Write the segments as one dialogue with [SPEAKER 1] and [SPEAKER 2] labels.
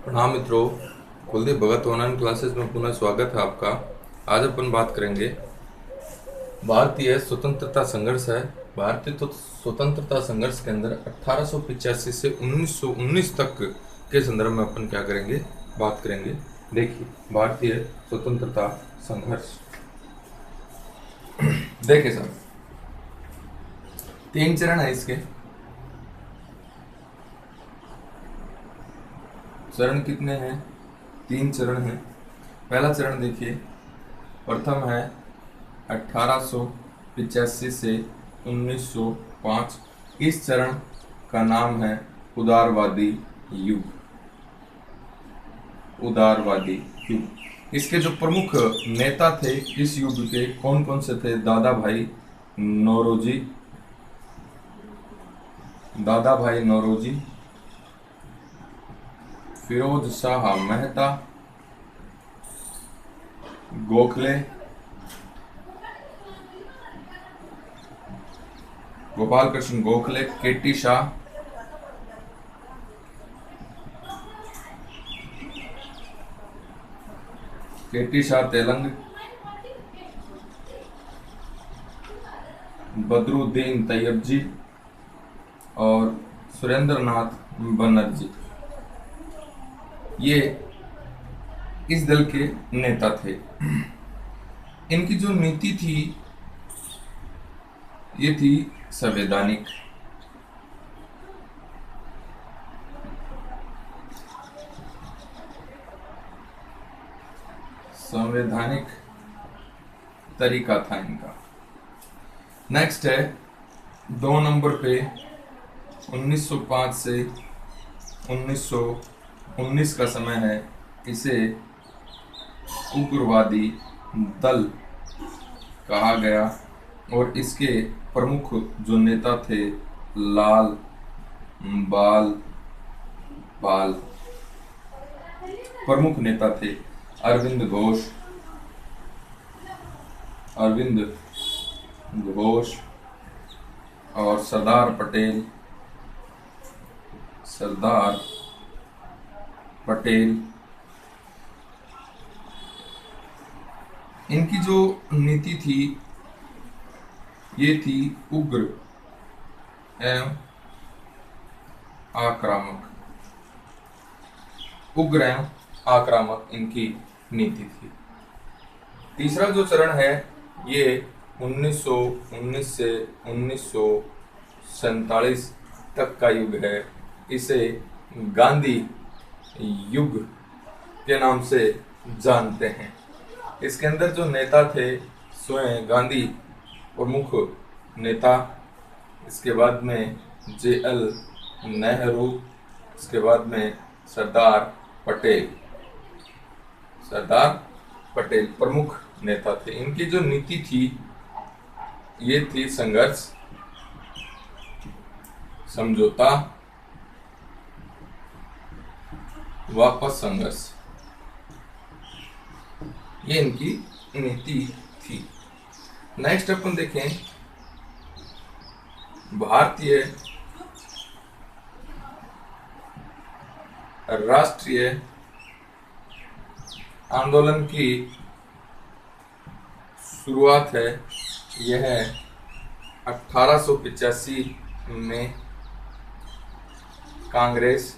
[SPEAKER 1] प्रणाम मित्रों। कुलदीप भगत online classes में पुनः स्वागत है आपका। आज अपन बात करेंगे भारतीय स्वतंत्रता संघर्ष है। भारतीय तो स्वतंत्रता संघर्ष के अंदर 1885 से 1919 तक के संदर्भ में अपन क्या करेंगे, बात करेंगे। देखिए, भारतीय स्वतंत्रता संघर्ष देखिए सर, 3 चरण है इसके। चरण कितने हैं? 3 चरण हैं। पहला चरण देखिए, प्रथम है 1885 से 1905। इस चरण का नाम है उदारवादी युग। उदारवादी युग। इसके जो प्रमुख नेता थे इस युग के, कौन कौन से थे? दादा भाई नौरोजी, फिरोज शाह मेहता, गोखले, गोपाल कृष्ण गोखले, केटी शाह, तेलंग, बदरुद्दीन तैयबजी और सुरेंद्रनाथ बनर्जी। ये इस दल के नेता थे। इनकी जो नीति थी ये थी संवैधानिक। संवैधानिक तरीका था इनका। नेक्स्ट है 2 नंबर पे 1905 से 1919 का समय है। इसे उग्रवादी दल कहा गया और इसके प्रमुख जो नेता थे लाल बाल पाल प्रमुख नेता थे। अरविंद घोष और सरदार पटेल। इनकी जो नीति थी ये थी उग्र एवं आक्रामक इनकी नीति थी। तीसरा जो चरण है ये 1919 से 1947 तक का युग है। इसे गांधी युग के नाम से जानते हैं। इसके अंदर जो नेता थे स्वयं गांधी प्रमुख नेता, इसके बाद में JL नेहरू, इसके बाद में सरदार पटेल प्रमुख नेता थे। इनकी जो नीति थी ये थी संघर्ष, समझौता, वापस संघर्ष। ये इनकी नीति थी। नेक्स्ट अपन देखें भारतीय राष्ट्रीय आंदोलन की शुरुआत है। यह 1885 में कांग्रेस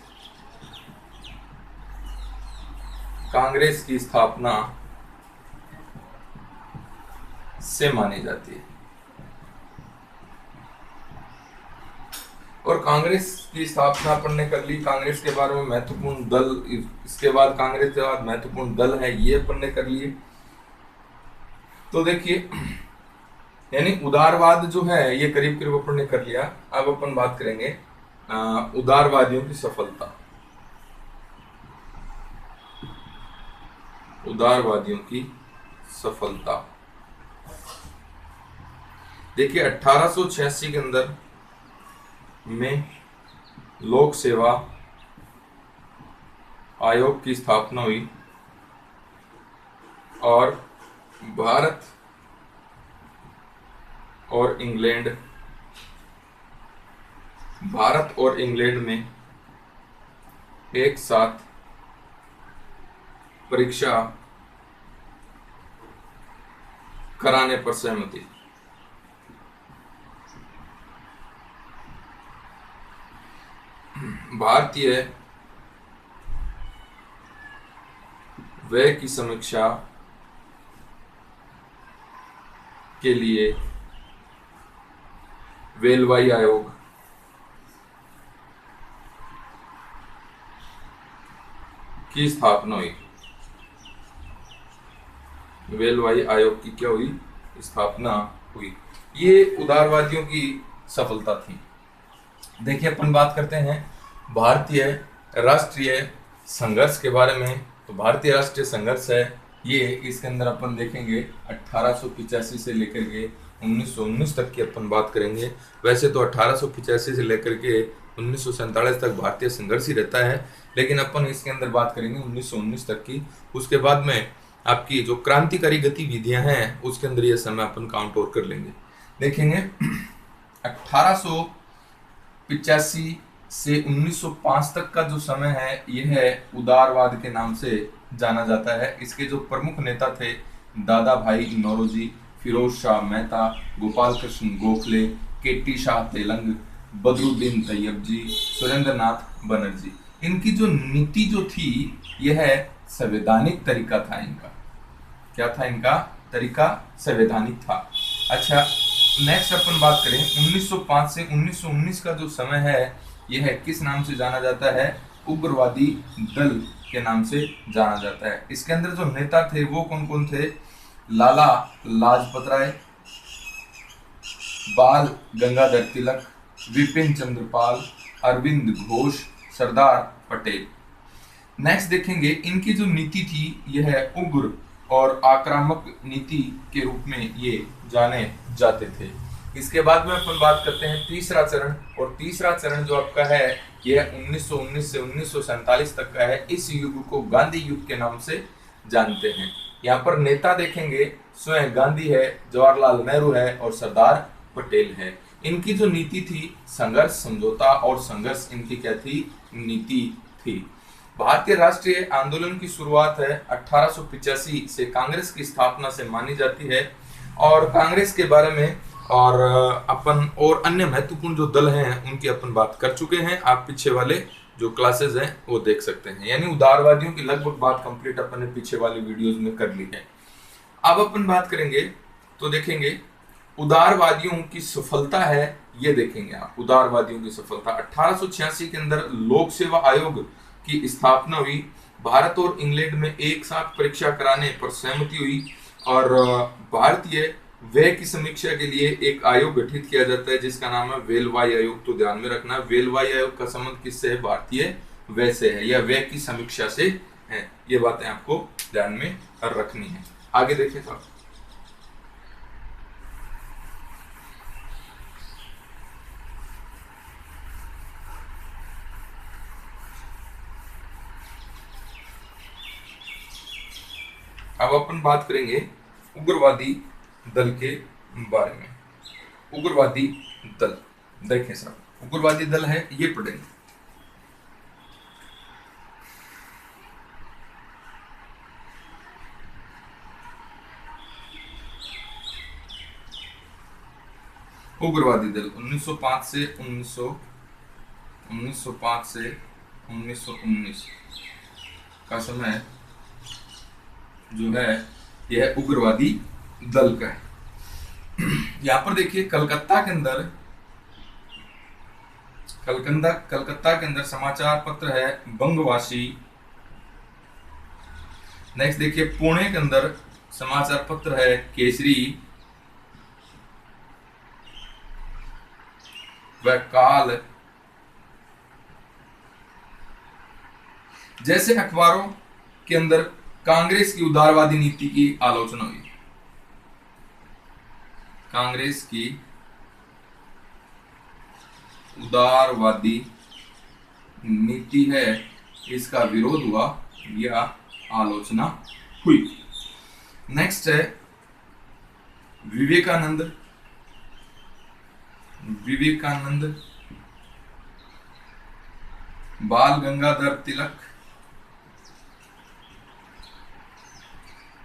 [SPEAKER 1] की स्थापना से मानी जाती है। और कांग्रेस की स्थापना अपन ने कर ली। कांग्रेस के बारे में महत्वपूर्ण दल, इसके बाद कांग्रेस के बाद महत्वपूर्ण दल है, ये अपन ने कर लिए। तो देखिए, यानी उदारवाद जो है ये करीब करीब अपन ने कर लिया। अब अपन बात करेंगे उदारवादियों की सफलता। उदारवादियों की सफलता देखिए, 1886 के अंदर में लोक सेवा आयोग की स्थापना हुई और भारत और इंग्लैंड में एक साथ परीक्षा कराने पर सहमति। भारतीय व्यय की समीक्षा के लिए वेलवाई आयोग की स्थापना हुई। वेलवाई आयोग की क्या हुई? स्थापना हुई। ये उदारवादियों की सफलता थी। देखिए, अपन बात करते हैं भारतीय राष्ट्रीय संघर्ष के बारे में। तो भारतीय राष्ट्रीय संघर्ष है ये, इसके अंदर अपन देखेंगे 1885 से लेकर के 1919 तक की अपन बात करेंगे। वैसे तो 1885 से लेकर के 1947 तक भारतीय संघर्ष ही रहता है, लेकिन अपन इसके अंदर बात करेंगे 1919 तक की। उसके बाद में आपकी जो क्रांतिकारी गतिविधियां हैं उसके अंदर ये समय अपन काउंट ओवर कर लेंगे। देखेंगे 1885 से 1905 तक का जो समय है यह उदारवाद के नाम से जाना जाता है। इसके जो प्रमुख नेता थे दादा भाई नौरोजी, फिरोज शाह मेहता, गोपाल कृष्ण गोखले, केटी शाह तेलंग, बदरुद्दीन तैयब जी, सुरेंद्र नाथ बनर्जी। इनकी जो नीति जो थी यह संवैधानिक तरीका था इनका। क्या था इनका तरीका? संवैधानिक था। अच्छा, नेक्स्ट अपन बात करें 1905 से 1919 का जो समय है यह किस नाम से जाना जाता है? उग्रवादी दल के नाम से जाना जाता है। इसके अंदर जो नेता थे वो कौन कौन थे? लाला लाजपत राय, बाल गंगाधर तिलक, विपिन चंद्रपाल, अरविंद घोष, सरदार पटेल। नेक्स्ट देखेंगे इनकी जो नीति थी यह उग्र और आक्रामक नीति के रूप में ये जाने जाते थे। इसके बाद में अपन बात करते हैं तीसरा चरण, और तीसरा चरण जो आपका है यह 1919 से 1947 तक का है। इस युग को गांधी युग के नाम से जानते हैं। यहाँ पर नेता देखेंगे स्वयं गांधी है, जवाहरलाल नेहरू है और सरदार पटेल है। इनकी जो नीति थी संघर्ष समझौता और संघर्ष इनकी क्या थी? नीति थी। भारतीय राष्ट्रीय आंदोलन की शुरुआत है 1885 से कांग्रेस की स्थापना से मानी जाती है। और कांग्रेस के बारे में और अपन और अन्य महत्वपूर्ण जो दल हैं उनकी अपन बात कर चुके हैं। आप पीछे वाले जो क्लासेस हैं वो देख सकते हैं। यानी उदारवादियों की लगभग बात कंप्लीट अपन ने पीछे वाले वीडियोस में कर ली है। अब अपन बात करेंगे तो देखेंगे उदारवादियों की सफलता है, ये देखेंगे आप। उदारवादियों की सफलता 1886 के अंदर लोक सेवा आयोग की स्थापना हुई। भारत और इंग्लैंड में एक साथ परीक्षा कराने पर सहमति हुई और भारतीय व्यय की समीक्षा के लिए एक आयोग गठित किया जाता है जिसका नाम है वेलवाई आयोग। तो ध्यान में रखना, वेलवाई आयोग का संबंध किससे है? भारतीय व्यय से है या व्यय की समीक्षा से है। ये बातें आपको ध्यान में रखनी है। आगे देखें साहब। अब अपन बात करेंगे उग्रवादी दल के बारे में। उग्रवादी दल देखें साहब, उग्रवादी दल है ये पढ़ेंगे। उग्रवादी दल 1905 से 1919 का समय जो है यह उग्रवादी दल का है। यहां पर देखिए कलकत्ता के अंदर समाचार पत्र है बंगवासी। नेक्स्ट देखिए पुणे के अंदर समाचार पत्र है केसरी व काल जैसे अखबारों के अंदर कांग्रेस की उदारवादी नीति की आलोचना हुई। कांग्रेस की उदारवादी नीति है इसका विरोध हुआ या आलोचना हुई। नेक्स्ट है विवेकानंद बाल गंगाधर तिलक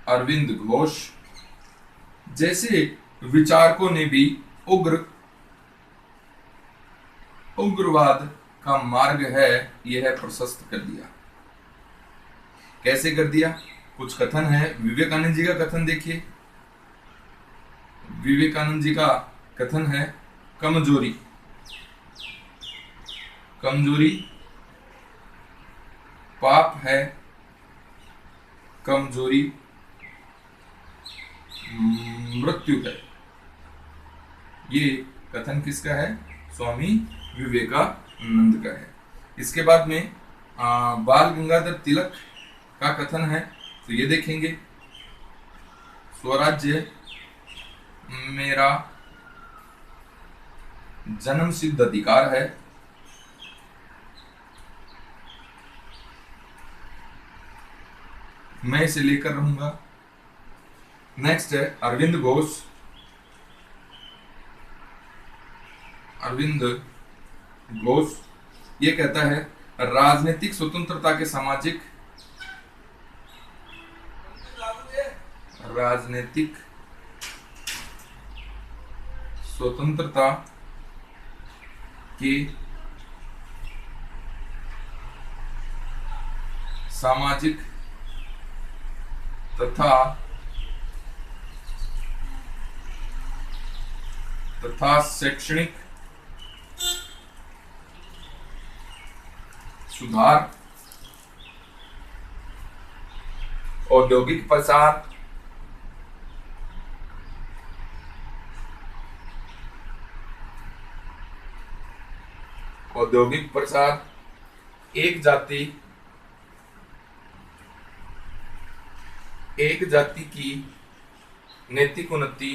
[SPEAKER 1] अरविंद घोष जैसे विचारकों ने भी उग्रवाद का मार्ग है यह प्रशस्त कर दिया। कैसे कर दिया? कुछ कथन है, विवेकानंद जी का कथन देखिए। विवेकानंद जी का कथन है, कमजोरी पाप है, कमजोरी मृत्यु है। ये कथन किसका है? स्वामी विवेकानंद का है। इसके बाद में बाल गंगाधर तिलक का कथन है, तो ये देखेंगे, स्वराज्य मेरा जन्म सिद्ध अधिकार है, मैं इसे लेकर रहूंगा। नेक्स्ट है अरविंद घोष ये कहता है, राजनीतिक स्वतंत्रता के सामाजिक राजनीतिक स्वतंत्रता की सामाजिक तथा शैक्षणिक सुधार, औद्योगिक प्रसार, एक जाति की नैतिक उन्नति,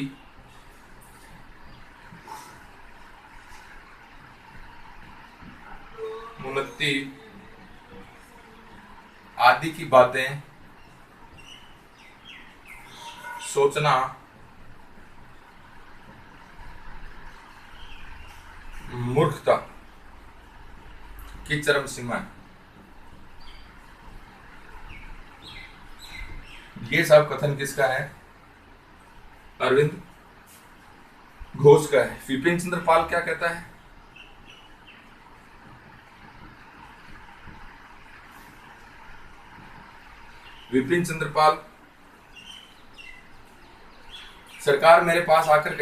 [SPEAKER 1] आदि की बातें सोचना मूर्खता की चरम सीमा है। ये सब कथन किसका है? अरविंद घोष का है। विपिन चंद्र पाल क्या कहता है? विपिन चंद्र पाल, सरकार मेरे पास आकर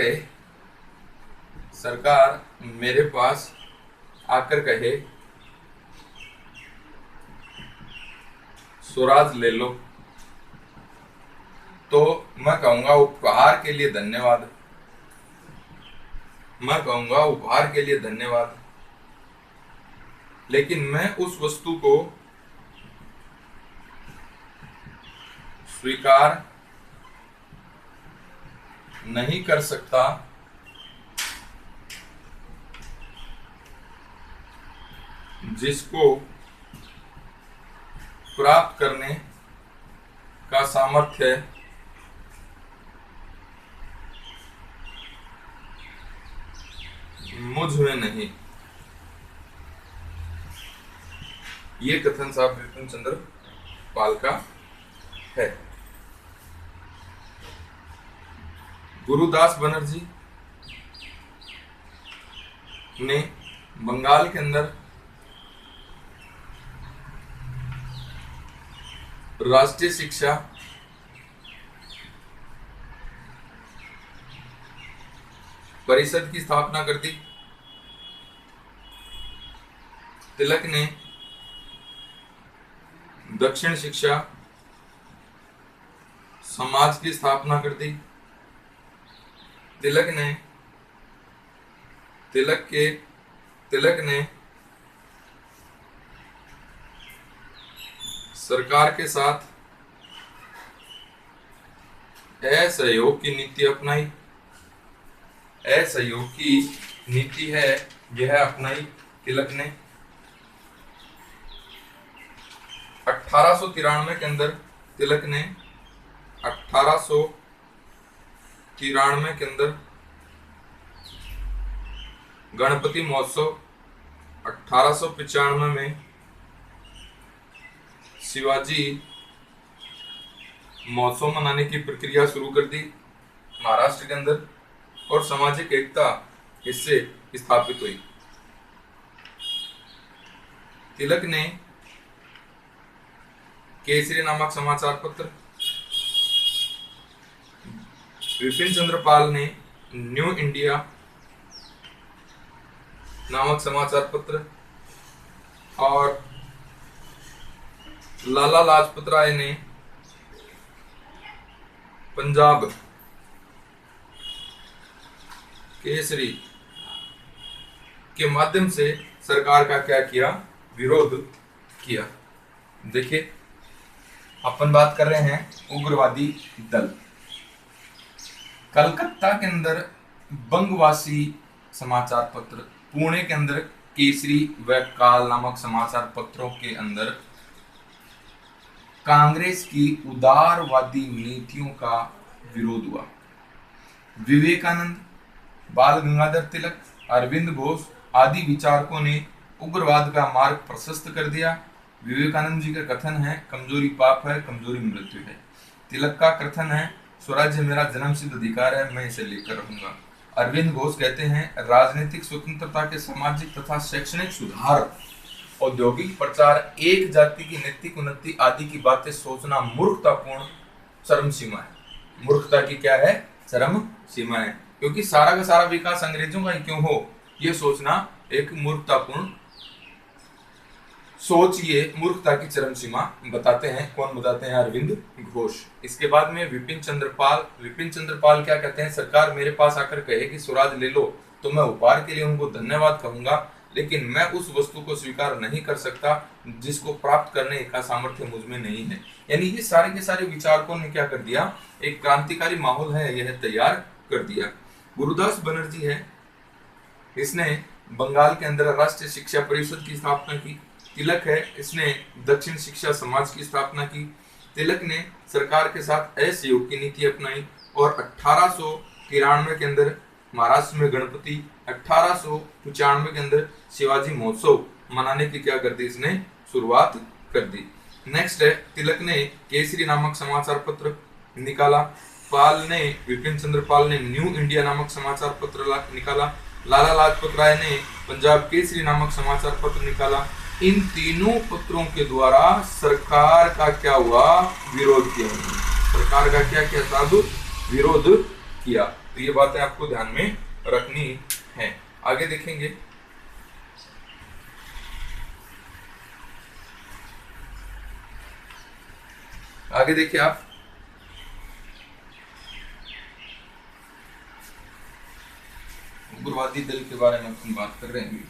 [SPEAKER 1] कहे स्वराज ले लो, तो मैं कहूंगा उपहार के लिए धन्यवाद, लेकिन मैं उस वस्तु को स्वीकार नहीं कर सकता जिसको प्राप्त करने का सामर्थ्य मुझ में नहीं। ये कथन साहब विपिन चंद्र पाल का है। गुरुदास बनर्जी ने बंगाल के अंदर राष्ट्रीय शिक्षा परिषद की स्थापना कर दी। तिलक ने दक्षिण शिक्षा समाज की स्थापना कर दी। तिलक ने सरकार के साथ असहयोग की नीति अपनाई। असहयोग की नीति है यह अपनाई तिलक ने। 1893 के अंदर तिलक ने 1893 के अंदर गणपति महोत्सव, 1895 में शिवाजी महोत्सव मनाने की प्रक्रिया शुरू कर दी महाराष्ट्र के अंदर, और सामाजिक एकता इससे स्थापित हुई। तिलक ने केसरी नामक समाचार पत्र, विपिन चंद्र पाल ने न्यू इंडिया नामक समाचार पत्र, और लाला लाजपत राय ने पंजाब केसरी के माध्यम से सरकार का क्या किया, विरोध किया। देखिए, अपन बात कर रहे हैं उग्रवादी दल। कलकत्ता के अंदर बंगवासी समाचार पत्र, पुणे के अंदर केसरी व काल नामक समाचार पत्रों के अंदर कांग्रेस की उदारवादी नीतियों का विरोध हुआ। विवेकानंद, बाल गंगाधर तिलक, अरविंद घोष आदि विचारकों ने उग्रवाद का मार्ग प्रशस्त कर दिया। विवेकानंद जी का कथन है, कमजोरी पाप है, कमजोरी मृत्यु है। तिलक का कथन है, स्वराज्य मेरा जन्मसिद्ध अधिकार है, मैं इसे लेकर रहूंगा। अरविंद घोष कहते हैं, राजनीतिक स्वतंत्रता के सामाजिक तथा शैक्षणिक सुधार, औद्योगिक प्रचार, एक जाति की नैतिक उन्नति आदि की बातें सोचना मूर्खतापूर्ण चरम सीमा है। मूर्खता की क्या है, चरम सीमा है, क्योंकि सारा का सारा विकास अंग्रेजों का ही क्यों हो, यह सोचना एक मूर्खतापूर्ण सोच, ये मूर्खता की चरम सीमा बताते हैं। कौन बताते हैं? अरविंद घोष। इसके बाद में विपिन चंद्र पाल। विपिन चंद्र पाल क्या कहते हैं? सरकार मेरे पास आकर कहे कि स्वराज ले लो तो मैं उपहार के लिए उनको धन्यवाद कहूंगा, लेकिन मैं उस वस्तु को स्वीकार नहीं कर सकता जिसको प्राप्त करने का सामर्थ्य मुझमें नहीं है। यानी ये सारे के सारे विचारकों ने क्या कर दिया, एक क्रांतिकारी माहौल है यह तैयार कर दिया। गुरुदास बनर्जी है, इसने बंगाल के अंदर राष्ट्रीय शिक्षा परिषद की स्थापना की। तिलक है, इसने दक्षिण शिक्षा समाज की स्थापना की। तिलक ने सरकार के साथ असहयोग की नीति अपनाई और 1893 के अंदर महाराष्ट्र में गणपति, 1895 के अंदर शिवाजी महोत्सव मनाने की क्या कर दी, इसने शुरुआत कर दी। नेक्स्ट है, तिलक ने केसरी नामक समाचार पत्र निकाला। पाल ने, विपिन चंद्र पाल ने न्यू इंडिया नामक समाचार पत्र निकाला। लाला लाजपत राय ने पंजाब केसरी नामक समाचार पत्र निकाला। इन तीनों पत्रों के द्वारा सरकार का क्या हुआ, विरोध किया। सरकार का क्या किया, साधु विरोध किया। तो ये बातें आपको ध्यान में रखनी है। आगे देखेंगे, आगे देखिए आप, उग्रवादी दल के बारे में हम बात कर रहे हैं।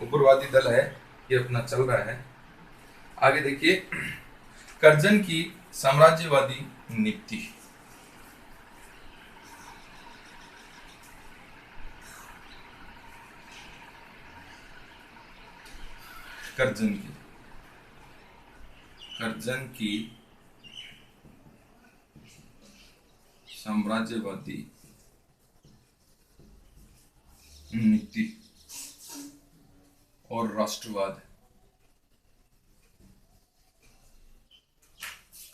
[SPEAKER 1] उग्रवादी दल है, ये अपना चल रहा है। आगे देखिए, कर्जन की साम्राज्यवादी नीति। कर्जन की साम्राज्यवादी नीति और राष्ट्रवाद।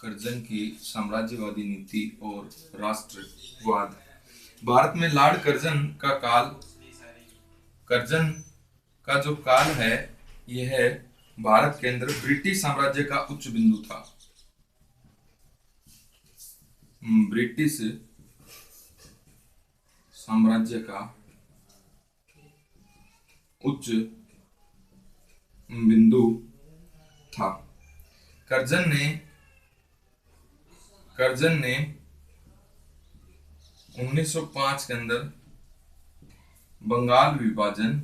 [SPEAKER 1] कर्जन की साम्राज्यवादी नीति और राष्ट्रवाद। भारत में लॉर्ड कर्जन का काल, कर्जन का जो काल है यह है भारत के अंदर ब्रिटिश साम्राज्य का उच्च बिंदु था। ब्रिटिश साम्राज्य का उच्च बिंदु था। कर्जन ने 1905 के अंदर बंगाल विभाजन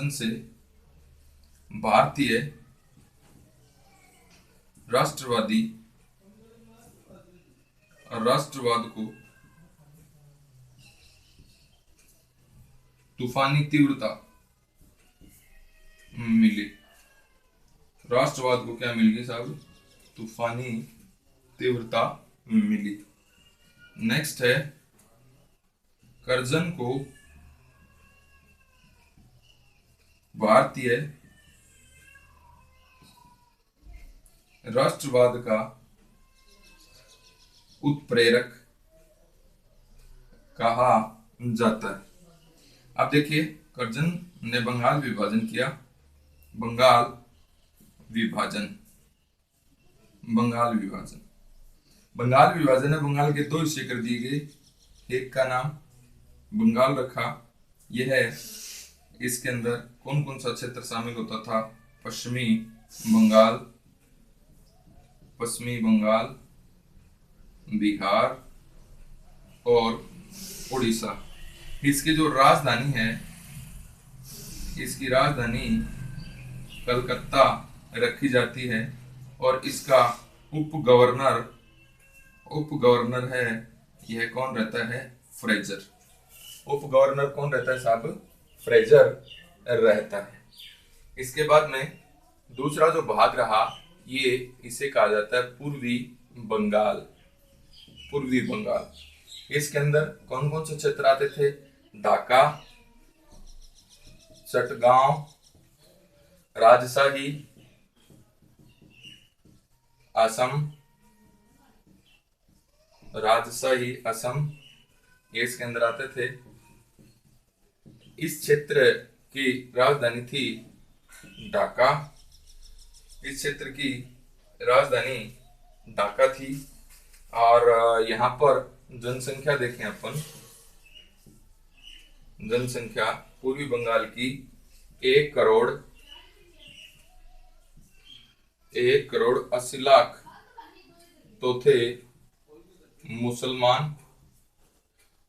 [SPEAKER 1] से भारतीय राष्ट्रवाद को तूफानी तीव्रता मिली। राष्ट्रवाद को क्या मिल गई साहब? तूफानी तीव्रता मिली। नेक्स्ट है कर्जन को भारतीय राष्ट्रवाद का उत्प्रेरक कहा जाता है। अब देखिए, कर्जन ने बंगाल विभाजन किया। बंगाल विभाजन, बंगाल विभाजन, बंगाल विभाजन है, बंगाल के दो हिस्से कर दिए गए। एक का नाम बंगाल रखा। यह है, इसके अंदर कौन कौन सा क्षेत्र शामिल होता था? पश्चिमी बंगाल, पश्चिमी बंगाल, बिहार और उड़ीसा। इसकी जो राजधानी है, इसकी राजधानी कलकत्ता रखी जाती है और इसका उप गवर्नर है, यह कौन रहता है? फ्रेजर। उप गवर्नर कौन रहता है साहब? फ्रेजर रहता है। इसके बाद में दूसरा जो भाग रहा, ये इसे कहा जाता है पूर्वी बंगाल। पूर्वी बंगाल, इसके अंदर कौन कौन से क्षेत्र आते थे? ढाका, चटगांव, राजशाही, असम, राजशाही असम, ये इसके अंदर आते थे। इस क्षेत्र की राजधानी थी ढाका। इस क्षेत्र की राजधानी ढाका थी। और यहाँ पर जनसंख्या देखें अपन, जनसंख्या पूर्वी बंगाल की 1,80,00,000 तो थे मुसलमान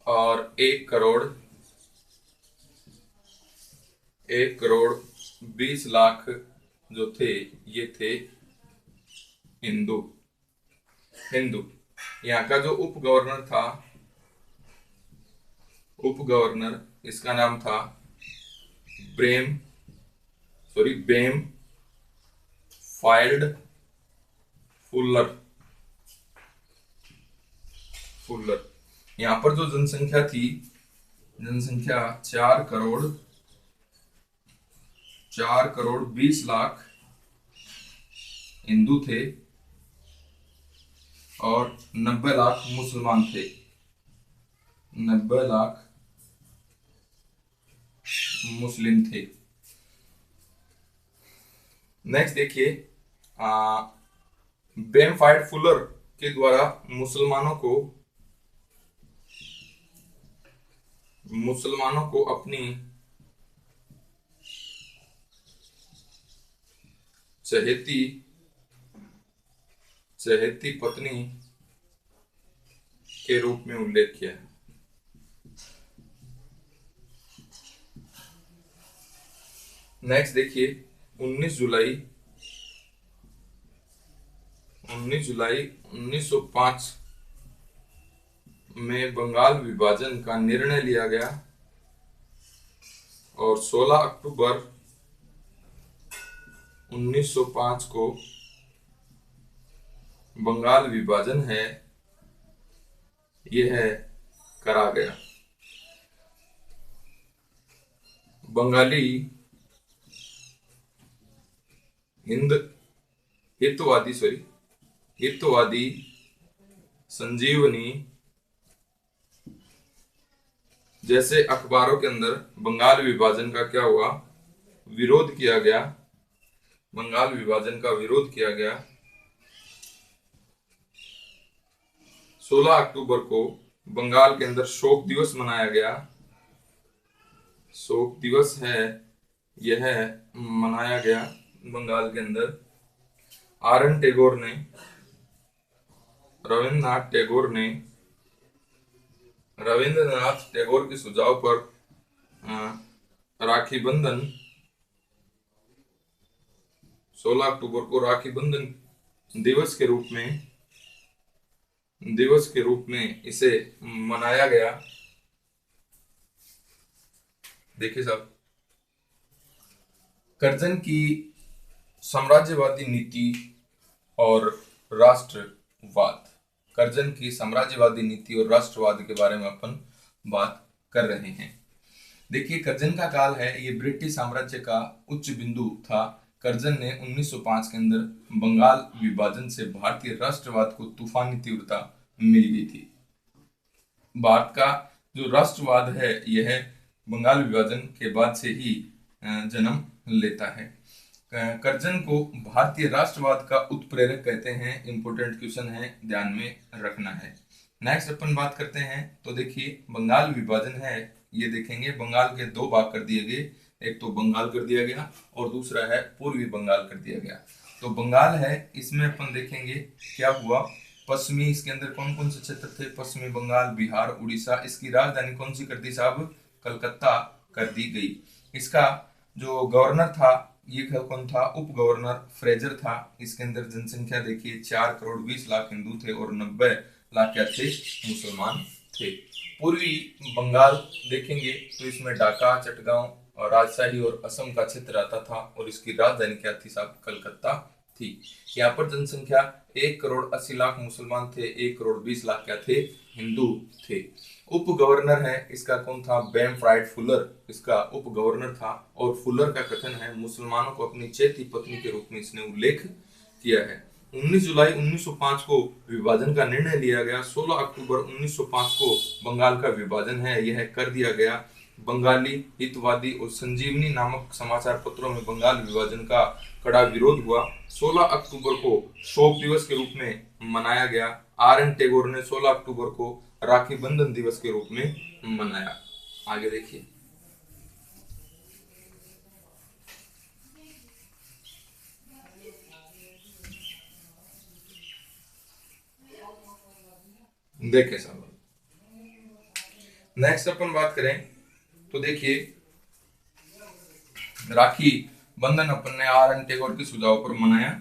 [SPEAKER 1] और 1,20,00,000 जो थे ये थे हिंदू। यहाँ का जो उप गवर्नर था, उप गवर्नर, इसका नाम था बेम फाइल्ड फुलर। यहाँ पर जो जनसंख्या थी, जनसंख्या 4,20,00,000 हिंदू थे और 90 लाख मुसलमान थे। 90 लाख मुस्लिम थे। नेक्स्ट देखिए, बेमफाइड फुलर के द्वारा मुसलमानों को अपनी चहेती पत्नी के रूप में उल्लेख किया है। नेक्स्ट देखिए, 19 जुलाई 1905 में बंगाल विभाजन का निर्णय लिया गया और 16 अक्टूबर 1905 को बंगाल विभाजन है यह करा गया। बंगाली हितवादी संजीवनी जैसे अखबारों के अंदर बंगाल विभाजन का क्या हुआ? विरोध किया गया। बंगाल विभाजन का विरोध किया गया। 16 अक्टूबर को बंगाल के अंदर शोक दिवस मनाया गया। शोक दिवस है यह मनाया गया बंगाल के अंदर। रविंद्रनाथ टैगोर के सुझाव पर राखी बंधन 16 अक्टूबर को राखी बंधन दिवस के रूप में इसे मनाया गया। देखिए साहब, कर्जन की साम्राज्यवादी नीति और राष्ट्रवाद। कर्जन की साम्राज्यवादी नीति और राष्ट्रवाद के बारे में अपन बात कर रहे हैं। देखिए, कर्जन का काल है, ये ब्रिटिश साम्राज्य का उच्च बिंदु था। कर्जन ने 1905 के अंदर बंगाल विभाजन से भारतीय राष्ट्रवाद को तूफानी तीव्रता मिल गई थी। भारत का जो राष्ट्रवाद है यह बंगाल विभाजन के बाद से ही जन्म लेता है। कर्जन को भारतीय राष्ट्रवाद का उत्प्रेरक कहते हैं। इंपोर्टेंट क्वेश्चन है, ध्यान में रखना है। नेक्स्ट अपन बात करते हैं, तो देखिए बंगाल विभाजन है, ये देखेंगे बंगाल के दो भाग कर दिए गए, एक तो बंगाल कर दिया गया और दूसरा है पूर्वी बंगाल कर दिया गया। तो बंगाल है, इसमें अपन देखेंगे क्या हुआ। पश्चिमी, इसके अंदर कौन कौन से क्षेत्र थे, पश्चिमी बंगाल, बिहार, उड़ीसा। इसकी राजधानी कौन सी कर दी साहब, कलकत्ता कर दी गई। इसका जो गवर्नर था ये कौन था, उप गवर्नर फ्रेजर था। इसके अंदर जनसंख्या देखिए 4 करोड़ 20 लाख हिंदू थे और 90 लाख क्या थे, मुसलमान थे। पूर्वी बंगाल देखेंगे तो इसमें ढाका, चटगांव और राजशाही और असम का क्षेत्र आता था और इसकी राजधानी क्या थी साहब, कलकत्ता थी। यहाँ पर जनसंख्या 1 करोड़ 80 लाख मुसलमान थे, 1 करोड़ 20 लाख क्या थे, हिंदू थे। उप गवर्नर है, इसका कौन था, बेमफ्राइड फुलर इसका उप गवर्नर था। और फुलर का कथन है मुसलमानों को अपनी चेती पत्नी के रूप में इसने उल्लेख किया है। 19 जुलाई 1905 को विभाजन का निर्णय लिया गया। 16 अक्टूबर 1905 को बंगाल का विभाजन है यह कर दिया गया। बंगाली हितवादी और संजीवनी नामक समाचार पत्रों में बंगाल विभाजन का कड़ा विरोध हुआ। 16 अक्टूबर को शोक दिवस के रूप में मनाया गया। RN टैगोर ने 16 अक्टूबर को राखी बंधन दिवस के रूप में मनाया। आगे देखिए, देखे सब। नेक्स्ट अपन बात करें तो देखिए राखी बंधन अपन ने RN टैगोर के सुझाव पर मनाया।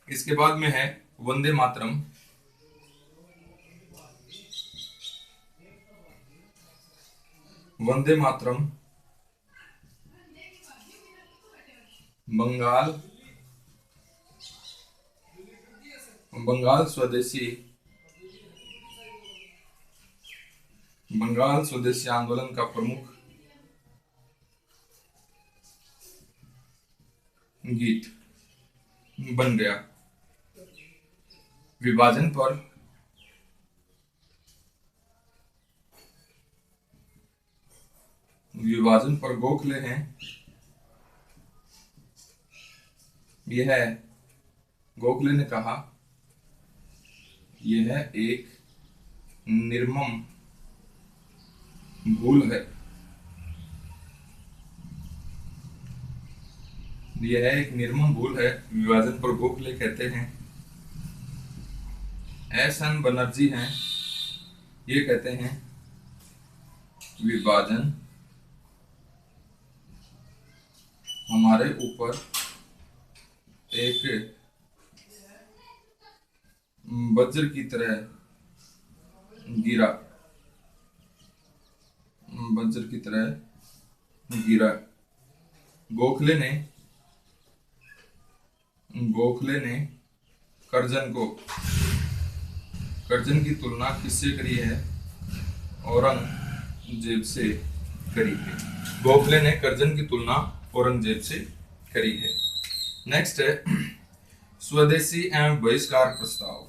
[SPEAKER 1] इसके बाद में है वंदे मातरम। वंदे मातरम बंगाल स्वदेशी आंदोलन का प्रमुख गीत बन गया। विभाजन पर गोखले हैं, यह गोखले ने कहा यह एक निर्मम भूल है, यह एक निर्मम भूल है। विभाजन पर गोखले कहते हैं। SN बनर्जी हैं, ये कहते हैं विभाजन हमारे ऊपर एक वज्र की तरह गिरा। गोखले ने कर्जन की तुलना किससे करी है, औरंगजेब से करी है। गोखले ने कर्जन की तुलना औरंगजेब से करी है। नेक्स्ट है स्वदेशी एवं बहिष्कार प्रस्ताव।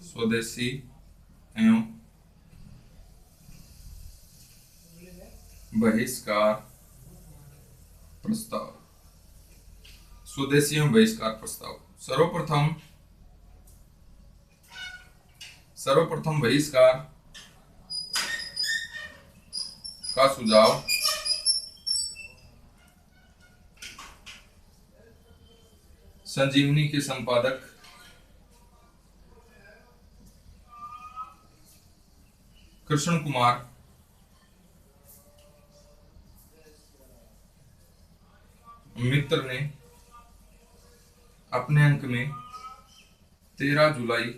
[SPEAKER 1] स्वदेशी एवं बहिष्कार प्रस्ताव। स्वदेशी एवं बहिष्कार प्रस्ताव। सर्वप्रथम बहिष्कार का सुझाव संजीवनी के संपादक कृष्ण कुमार मित्र ने अपने अंक में 13 जुलाई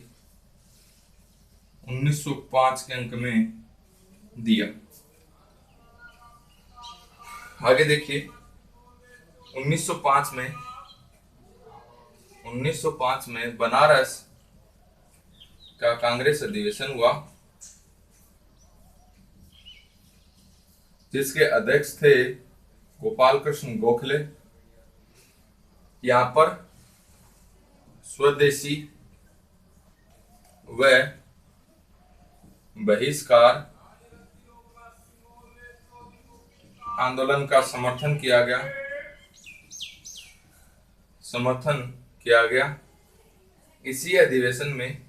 [SPEAKER 1] 1905 के अंक में दिया। आगे देखिए 1905 1905 में बनारस का कांग्रेस अधिवेशन हुआ, जिसके अध्यक्ष थे गोपाल कृष्ण गोखले। यहां पर स्वदेशी व बहिष्कार आंदोलन का समर्थन किया गया। इसी अधिवेशन में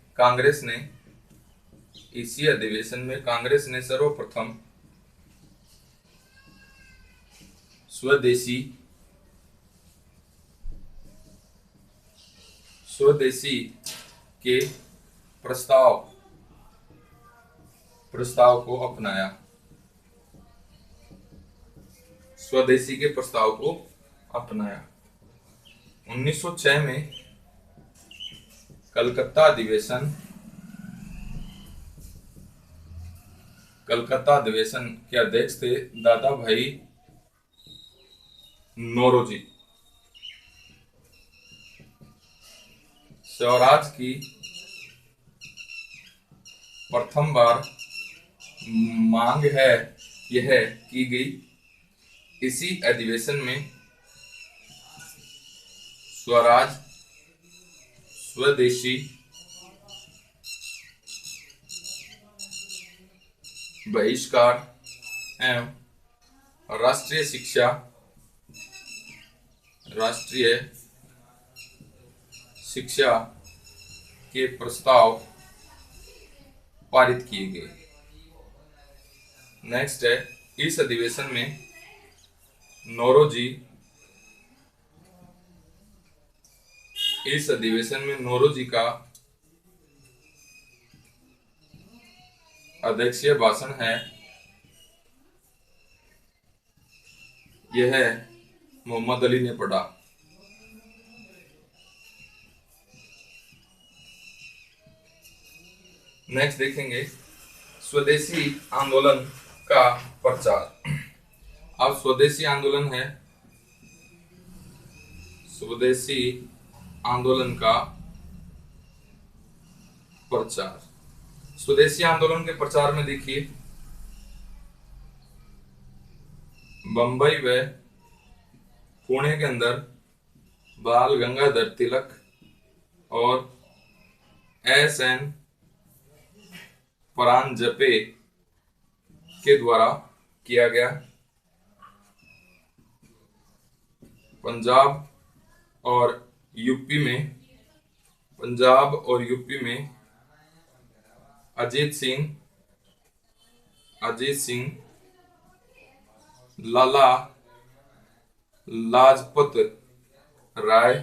[SPEAKER 1] कांग्रेस ने सर्वप्रथम स्वदेशी के प्रस्ताव को अपनाया। स्वदेशी के प्रस्ताव को अपनाया। 1906 में कलकत्ता अधिवेशन के अध्यक्ष थे दादा भाई नौरोजी। स्वराज की प्रथम बार मांग यह की गई। इसी अधिवेशन में स्वराज, स्वदेशी, बहिष्कार एवं राष्ट्रीय शिक्षा के प्रस्ताव पारित किए गए। नेक्स्ट है, इस अधिवेशन में नौरोजी का अध्यक्षीय भाषण है। यह मोहम्मद अली ने पढ़ा। नेक्स्ट देखेंगे स्वदेशी आंदोलन का प्रचार। अब स्वदेशी आंदोलन है, स्वदेशी आंदोलन का प्रचार। स्वदेशी आंदोलन के प्रचार में देखिए, बंबई व पुणे के अंदर बाल गंगाधर तिलक और एस.एन. परांजपे के द्वारा किया गया। पंजाब और यूपी में अजीत सिंह, लाला लाजपत राय।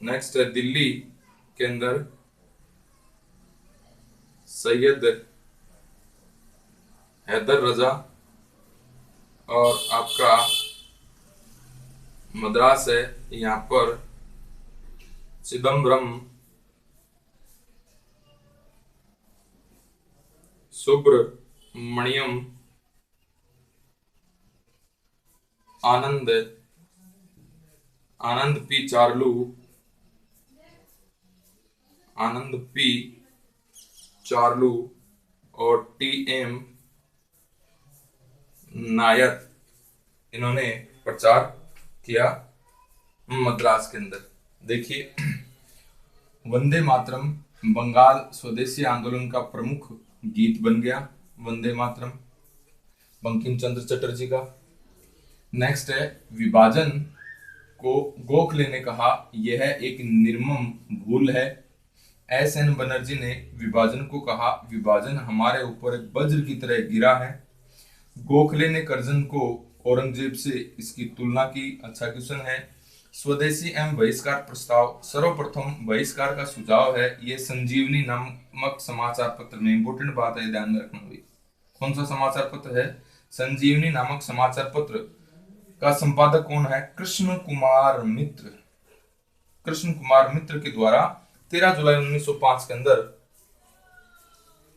[SPEAKER 1] नेक्स्ट है दिल्ली के अंदर सैयद हैदर रजा, और आपका मद्रास है, यहाँ पर चिदम्बरम, सुब्रमण्यम, आनंद पी चार्लू और टी.एम. नायर, इन्होंने प्रचार किया मद्रास के अंदर। देखिए, वंदे मातरम बंगाल स्वदेशी आंदोलन का प्रमुख गीत बन गया। वंदे मातरम बंकिम चंद्र चटर्जी का। नेक्स्ट है, विभाजन को गोखले ने कहा यह एक निर्मम भूल है। एस.एन. बनर्जी ने विभाजन को कहा विभाजन हमारे ऊपर एक वज्र की तरह गिरा है। गोखले ने कर्जन को औरंगजेब से इसकी तुलना की। अच्छा क्वेश्चन है। स्वदेशी एवं बहिष्कार प्रस्ताव, सर्वप्रथम बहिष्कार का सुझाव है ये संजीवनी नामक समाचार पत्र में। इंपोर्टेंट बात है, ध्यान रखना भाई। कौन सा समाचार पत्र है? संजीवनी नामक समाचार पत्र का संपादक कौन है? कृष्ण कुमार मित्र के द्वारा 13 जुलाई 1905 के अंदर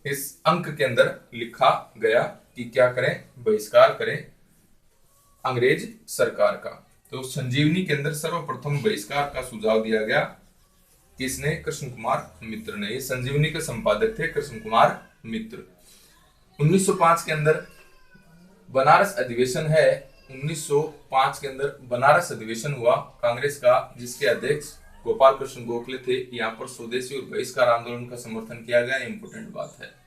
[SPEAKER 1] इस अंक के अंदर लिखा गया कि क्या करें? बहिष्कार करें अंग्रेज सरकार का। तो संजीवनी के अंदर सर्वप्रथम बहिष्कार का सुझाव दिया गया, किसने? कृष्ण कुमार मित्र ने। ये संजीवनी के संपादक थे कृष्ण कुमार मित्र। 1905 के अंदर बनारस अधिवेशन है। 1905 के अंदर बनारस अधिवेशन हुआ कांग्रेस का, जिसके अध्यक्ष गोपाल कृष्ण गोखले थे। यहाँ पर स्वदेशी और बहिष्कार आंदोलन का समर्थन किया गया, इंपोर्टेंट बात है।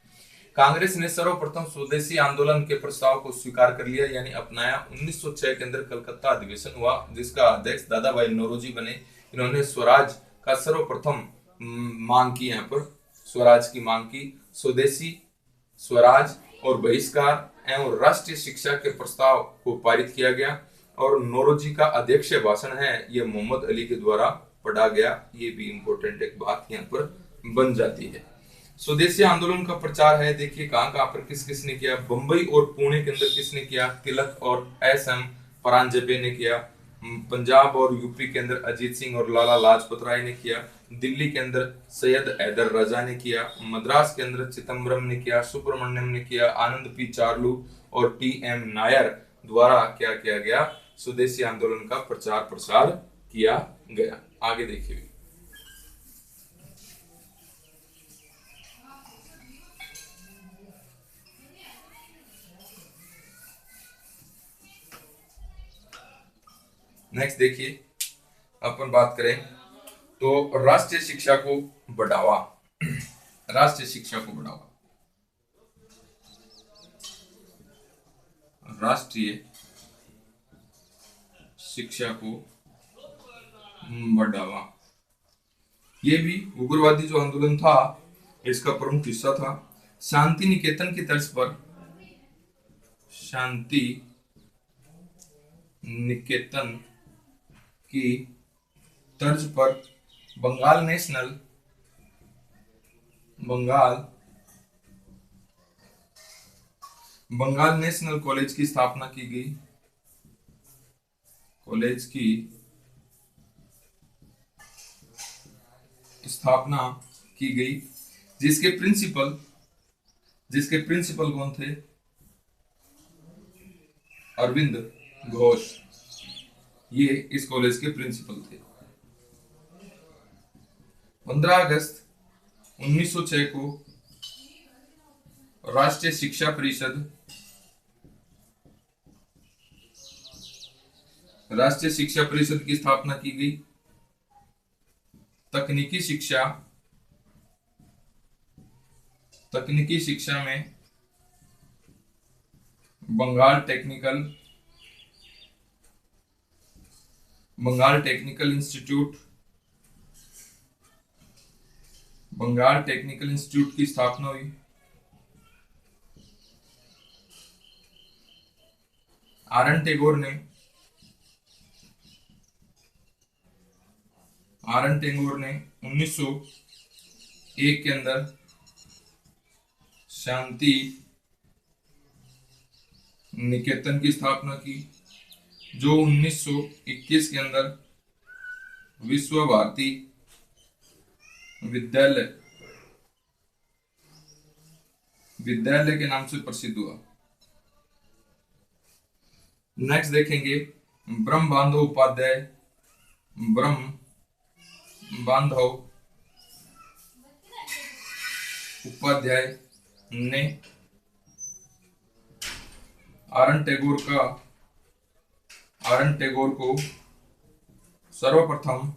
[SPEAKER 1] कांग्रेस ने सर्वप्रथम स्वदेशी आंदोलन के प्रस्ताव को स्वीकार कर लिया, यानी अपनाया। 1906 के अंदर कलकत्ता अधिवेशन हुआ, जिसका अध्यक्ष दादा भाई नौरोजी बने। इन्होंने स्वराज का सर्वप्रथम मांग की, यहाँ पर स्वराज की मांग की। स्वदेशी, स्वराज और बहिष्कार एवं राष्ट्रीय शिक्षा के प्रस्ताव को पारित किया गया, और नौरोजी का अध्यक्षीय भाषण है, ये मोहम्मद अली के द्वारा पढ़ा गया। ये भी इंपॉर्टेंट एक बात यहाँ पर बन जाती है। स्वदेशी आंदोलन का प्रचार है, देखिए कहाँ पर किस किसने किया। बंबई और पुणे के अंदर किसने किया? तिलक और एस.एम. परांजपे ने किया। पंजाब और यूपी के अंदर अजीत सिंह और लाला लाजपत राय ने किया। दिल्ली के अंदर सैयद हैदर रजा ने किया। मद्रास के अंदर चिदम्बरम ने किया। सुब्रमण्यम ने किया। आनंद पी चार्लू और टी.एम. नायर द्वारा क्या किया गया? स्वदेशी आंदोलन का प्रचार प्रसार किया गया। आगे देखिए, नेक्स्ट देखिए, अपन बात करें तो राष्ट्रीय शिक्षा को बढ़ावा। राष्ट्रीय शिक्षा को बढ़ावा, राष्ट्रीय शिक्षा को बढ़ावा, ये भी उग्रवादी जो आंदोलन था इसका प्रमुख हिस्सा था। शांति निकेतन की तर्ज पर, शांति निकेतन की तर्ज पर बंगाल नेशनल कॉलेज की स्थापना की गई। कॉलेज की स्थापना की गई, जिसके प्रिंसिपल कौन थे? अरविंद घोष, ये इस कॉलेज के प्रिंसिपल थे। 15 अगस्त 1906 को राष्ट्रीय शिक्षा परिषद की स्थापना की गई। तकनीकी शिक्षा में बंगाल टेक्निकल इंस्टीट्यूट की स्थापना हुई। आर.एन. टैगोर ने 1901 के अंदर शांति निकेतन की स्थापना की, जो 1921 के अंदर विश्व भारती विद्यालय के नाम से प्रसिद्ध हुआ। नेक्स्ट देखेंगे, ब्रह्म बांधव उपाध्याय ने आर.एन. टैगोर को सर्वप्रथम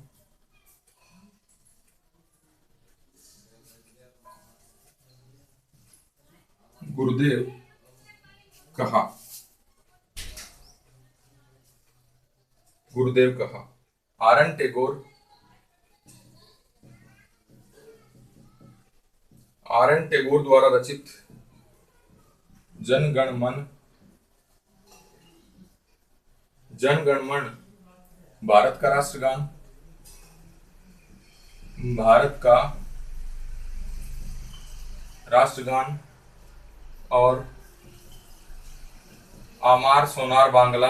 [SPEAKER 1] गुरुदेव कहा। आर.एन. टैगोर द्वारा रचित जनगण मन भारत का राष्ट्रगान, और आमार सोनार बांग्ला,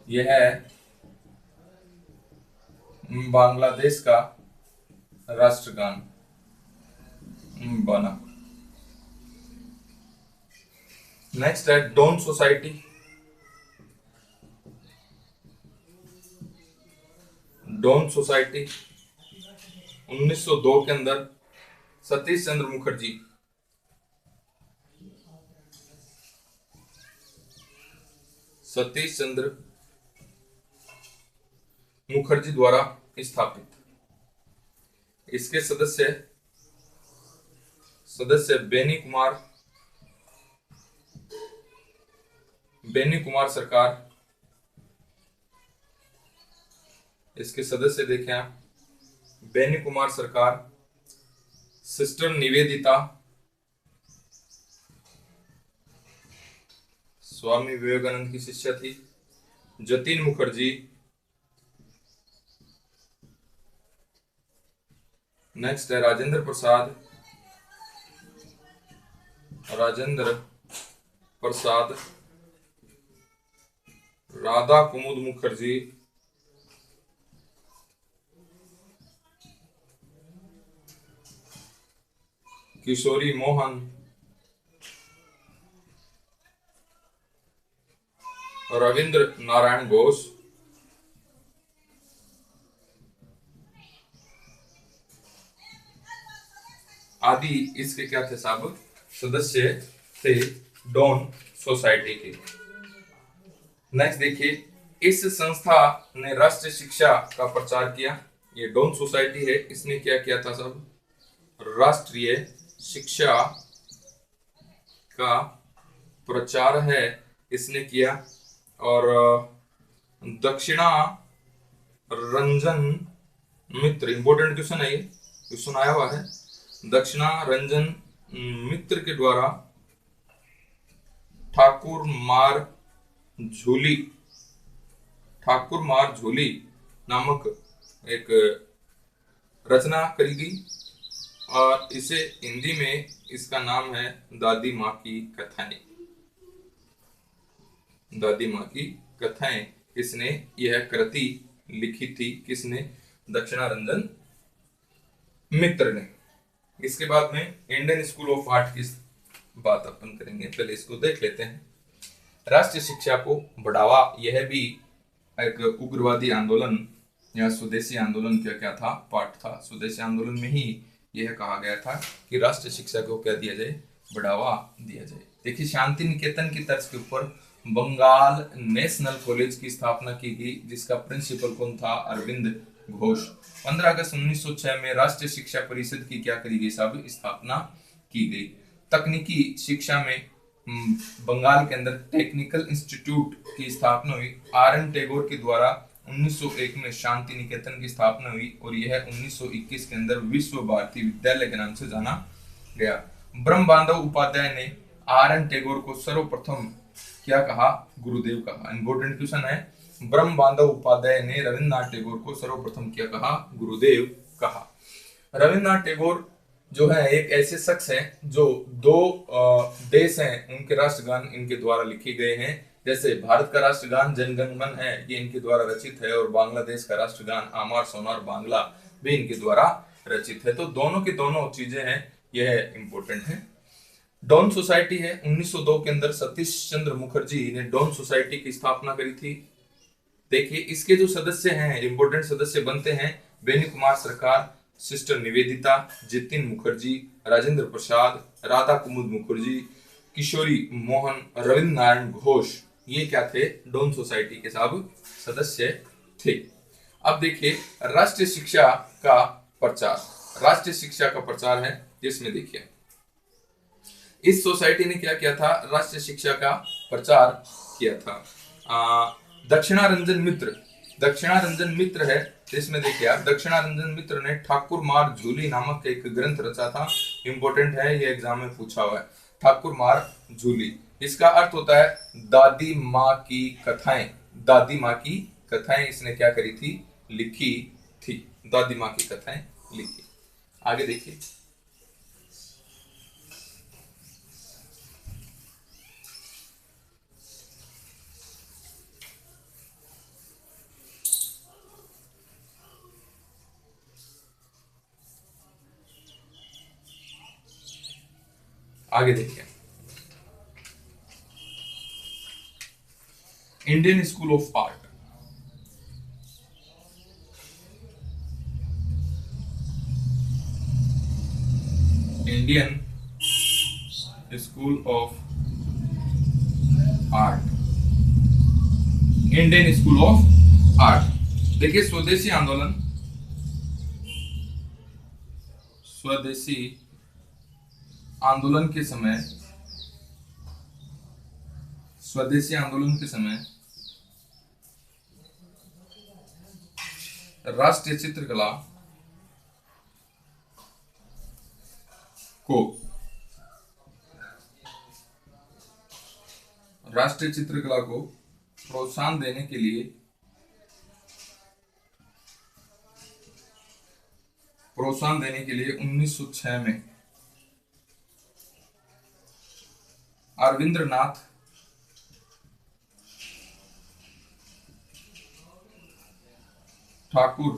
[SPEAKER 1] यह बांग्लादेश का राष्ट्रगान बना। नेक्स्ट है डॉन सोसाइटी। Don society. 1902 के अंदर सतीश चंद्र मुखर्जी द्वारा स्थापित। इसके सदस्य बेनी कुमार सरकार। इसके सदस्य देखें आप, बेनी कुमार सरकार, सिस्टर निवेदिता, स्वामी विवेकानंद की शिष्या थी, जतिन मुखर्जी, नेक्स्ट है राजेंद्र प्रसाद, राधा कुमुद मुखर्जी, किशोरी मोहन, रविंद्र नारायण घोष, आदि इसके क्या थे साहब, सदस्य थे डॉन सोसाइटी के। नेक्स्ट देखिए, इस संस्था ने राष्ट्रीय शिक्षा का प्रचार किया। ये डॉन सोसाइटी है, इसने क्या किया था साहब, राष्ट्रीय शिक्षा का प्रचार है इसने किया। और दक्षिणा रंजन मित्र, इंपोर्टेंट क्वेश्चन है ये, क्वेश्चन आया हुआ है। दक्षिणा रंजन मित्र के द्वारा ठाकुर मार झूली नामक एक रचना करी गई और इसे हिंदी में इसका नाम है दादी माँ की कथाएं। इसने यह कृति लिखी थी, किसने, दक्षिणा रंजन मित्र ने। इसके बाद में इंडियन स्कूल ऑफ आर्ट की बात अपन करेंगे, पहले इसको देख लेते हैं। राष्ट्रीय शिक्षा को बढ़ावा, यह भी एक उग्रवादी आंदोलन या स्वदेशी आंदोलन का क्या था, पार्ट था। स्वदेशी आंदोलन में ही यह कहा गया था कि राष्ट्रीय शिक्षा को क्या दिया जाए, बढ़ावा दिया जाए। देखिए, शांति निकेतन की तर्ज के ऊपर बंगाल नेशनल कॉलेज की स्थापना की गई, जिसका प्रिंसिपल कौन था, अरविंद घोष। 15 अगस्त 1906 में राष्ट्रीय शिक्षा परिषद की क्या करी गई साहब, स्थापना की गई। तकनीकी शिक्षा में बंगाल के अंदर टेक्निकल इंस्टीट्यूट की स्थापना हुई। आर.एन. टैगोर के द्वारा 1901 में शांति निकेतन की स्थापना हुई और यह 1921 के अंदर विश्व भारती विद्यालय के नाम से जाना गया। ब्रह्म बांधव उपाध्याय ने आर.एन. टैगोर को सर्वप्रथम क्या कहा, गुरुदेव कहा। इंपोर्टेंट क्वेश्चन है, ब्रह्म बांधव उपाध्याय ने रविन्द्रनाथ टैगोर को सर्वप्रथम क्या कहा, गुरुदेव कहा। रविन्द्रनाथ टैगोर जो है एक ऐसे शख्स हैं जो दो देश हैं उनके राष्ट्रगान इनके द्वारा लिखे गए हैं। जैसे भारत का राष्ट्रगान जन गण मन है, ये इनके द्वारा रचित है, और बांग्लादेश का राष्ट्रगान आमार सोनार बांग्ला भी इनके द्वारा रचित है। तो दोनों की दोनों चीजें हैं, यह इंपोर्टेंट है। डॉन सोसाइटी है, 1902 के अंदर सतीश चंद्र मुखर्जी ने डॉन सोसाइटी की स्थापना करी थी। देखिए, इसके जो सदस्य हैं, इंपोर्टेंट सदस्य बनते हैं, बेनी कुमार सरकार, सिस्टर निवेदिता, जतिन मुखर्जी, राजेंद्र प्रसाद, राधा कुमुद मुखर्जी, किशोरी मोहन, रविंद्र नारायण घोष, ये क्या थे, डॉन सोसाइटी के सब सदस्य थे। अब देखिए, राष्ट्रीय शिक्षा का प्रचार है, जिसमें देखिए इस सोसाइटी ने क्या किया था, राष्ट्रीय शिक्षा का प्रचार किया था। दक्षिणा रंजन मित्र है, इसमें देखिए आप, दक्षिणा रंजन मित्र ने ठाकुर मार झूली नामक एक ग्रंथ रचा था। इंपोर्टेंट है, ये एग्जाम में पूछा हुआ है। ठाकुर मार झूली, इसका अर्थ होता है दादी माँ की कथाएं इसने क्या करी थी, लिखी थी। दादी माँ की कथाएं लिखी। आगे देखिए, Indian school of art. Indian school of art, Indian school of art. देखिए स्वदेशी आंदोलन, स्वदेशी आंदोलन के समय, स्वदेशी आंदोलन के समय राष्ट्रीय चित्रकला को, राष्ट्रीय चित्रकला को प्रोत्साहन देने के लिए, प्रोत्साहन देने के लिए 1906 में अरविंद्रनाथ ठाकुर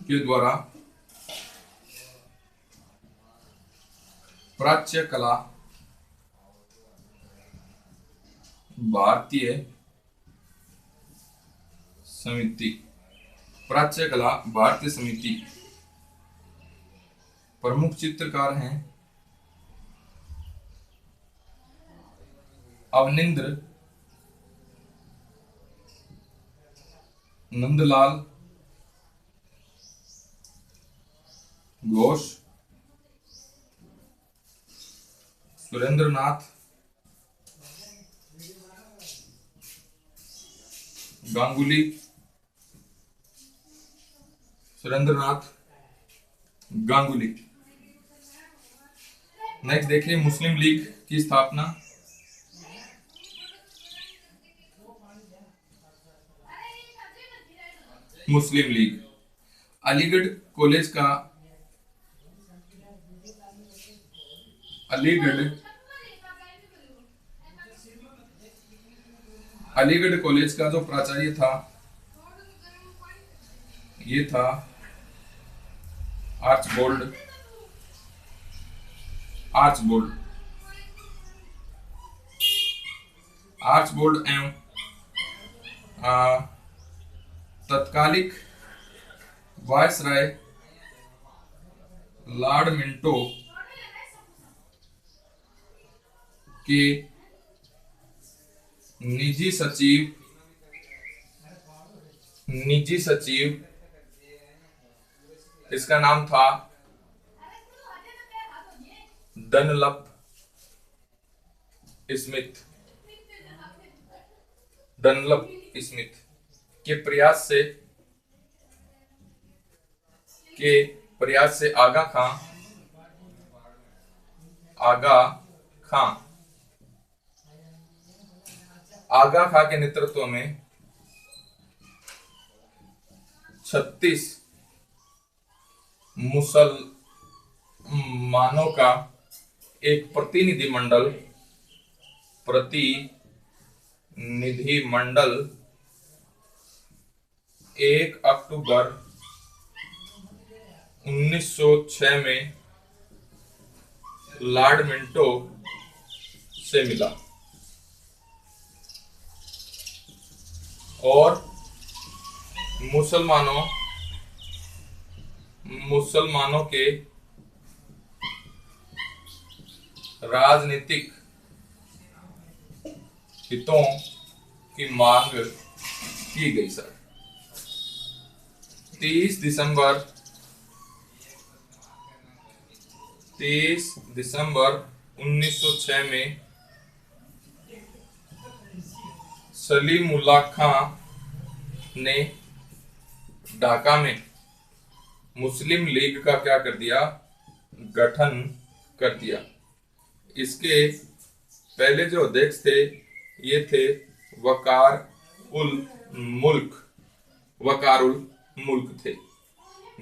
[SPEAKER 1] के द्वारा प्राच्य कला भारतीय समिति, प्राच्य कला भारतीय समिति प्रमुख चित्रकार हैं अवनिंद्र नंदलाल घोष, सुरेंद्रनाथ गांगुली, सुरेंद्रनाथ गांगुली। नेक्स्ट देखिए मुस्लिम लीग की स्थापना। मुस्लिम लीग अलीगढ़ कॉलेज का, अलीगढ़ कॉलेज का जो प्राचार्य था ये था आर्चबोल्ड, आर्चबोल्ड, आर्चबोल्ड एवं तत्कालिक वायसराय लॉर्ड मिंटो के निजी सचिव इसका नाम था डनलप स्मिथ, डनलप स्मिथ के प्रयास से आगा खां के नेतृत्व में 36 मुसलमानों का एक प्रतिनिधिमंडल 1 अक्टूबर 1906 में लॉर्ड मिंटो से मिला और मुसलमानों के राजनीतिक हितों की मांग की गई। सर 30 दिसंबर 1906 में सलीमुल्लाह खां ने ढाका में मुस्लिम लीग का क्या कर दिया, गठन कर दिया। इसके पहले जो अध्यक्ष थे ये थे वकार उल मुल्क थे।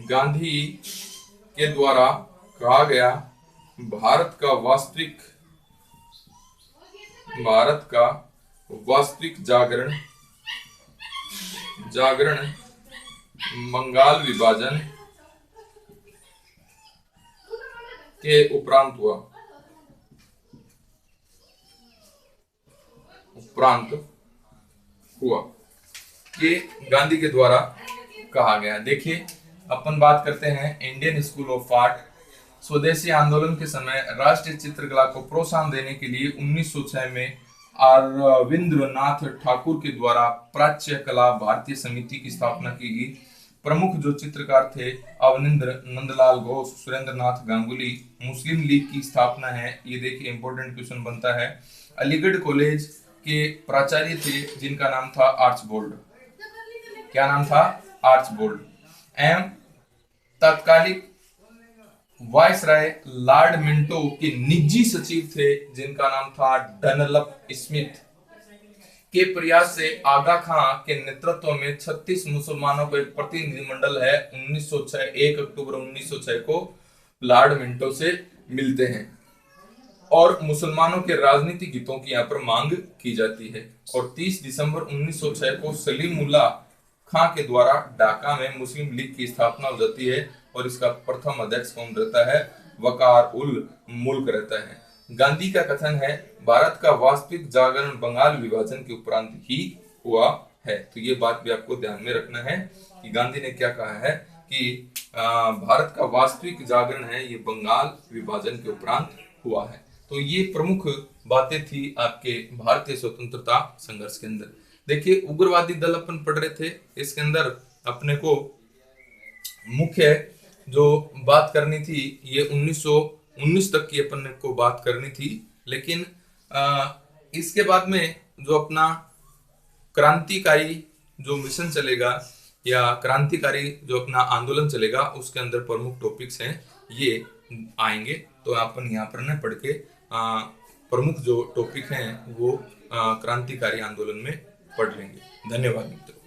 [SPEAKER 1] गांधी के द्वारा कहा गया भारत का वास्तविक जागरण बंगाल विभाजन के उपरांत हुआ कि गांधी के द्वारा कहा गया। देखिए अपन बात करते हैं इंडियन स्कूल ऑफ आर्ट स्वदेशी आंदोलन के समय राष्ट्रीय चित्रकला को प्रोत्साहन देने के लिए 1906 में अरविंद्रनाथ ठाकुर के द्वारा प्राच्य कला भारतीय समिति की स्थापना की गई। प्रमुख जो चित्रकार थे अवनिंद्र, नंदलाल घोष, सुरेंद्रनाथ गांगुली। मुस्लिम लीग की स्थापना है, ये देखिए इंपॉर्टेंट क्वेश्चन बनता है। अलीगढ़ कॉलेज के प्राचार्य थे जिनका नाम था आर्चबोल्ड। क्या नाम था? आर्चबोल्ड। एवं तत्कालिक वायसराय लॉर्ड मिंटो के निजी सचिव थे जिनका नाम था डनलप स्मिथ। के प्रयास से आगा खां के नेतृत्व में 36 मुसलमानों को एक प्रतिनिधिमंडल है 1906 1 अक्टूबर 1906 को लॉर्ड मिंटो से मिलते हैं और मुसलमानों के राजनीतिक हितों की यहाँ पर मांग की जाती है। और 30 दिसंबर 1906 को सलीमुल्लाह खां के द्वारा ढाका में मुस्लिम लीग की स्थापना हो जाती है और इसका प्रथम अध्यक्ष कौन रहता है? वकार उल मुल्क रहता है। गांधी का कथन है भारत का वास्तविक जागरण बंगाल विभाजन के उपरांत ही हुआ है। तो ये बात भी आपको ध्यान में रखना है कि गांधी ने क्या कहा है कि भारत का वास्तविक जागरण है ये बंगाल विभाजन के उपरांत हुआ है। तो ये प्रमुख बातें थी आपके भारतीय स्वतंत्रता संघर्ष के अंदर। देखिए उग्रवादी दल अपन पढ़ रहे थे, इसके अंदर अपने को मुख्य जो बात करनी थी ये 1919 तक की अपन को बात करनी थी, लेकिन इसके बाद में जो अपना क्रांतिकारी जो मिशन चलेगा या क्रांतिकारी जो अपना आंदोलन चलेगा उसके अंदर प्रमुख टॉपिक्स हैं ये आएंगे। तो अपन यहाँ पर न पढ़ के प्रमुख जो टॉपिक हैं वो क्रांतिकारी आंदोलन में पढ़ लेंगे। धन्यवाद मित्रों।